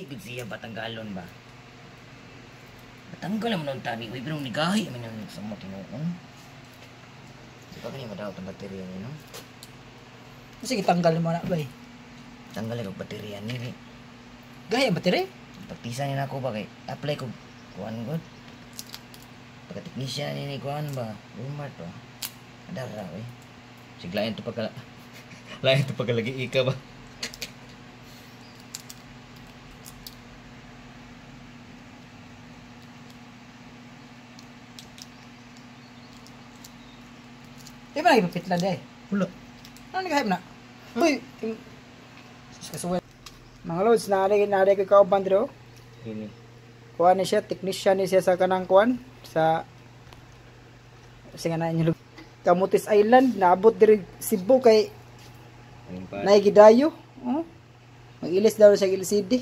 Ibig siya batanggalon ba? Batanggal naman ang tani. Uy, pero nigahi naman yung sa mo tinuon. Di ba kanina madawat ang baterya niya, no? Sige, tanggal mo na ba eh. Tanggal yung baterya niya. Gaya ang battery? Pagtisan nila ako ba kay apply ko kuhan god. Pagka-technician ni kuhan ba? Walmart ba? Adara eh. Siglayan to pagka lain to pagkalagi ika ba? Di ba nagipapit lang day? Wala. Ano nagahip na? Uy! Kasuway. Mga lods, naari ko kauban dito. Ini. Kuhan ni siya, technician ni siya sa kanang kuhan. Sa nga na inyo Camotes Island, naabot diri Cebu kay Naigidayo. Mag-ilis daw sa LCD.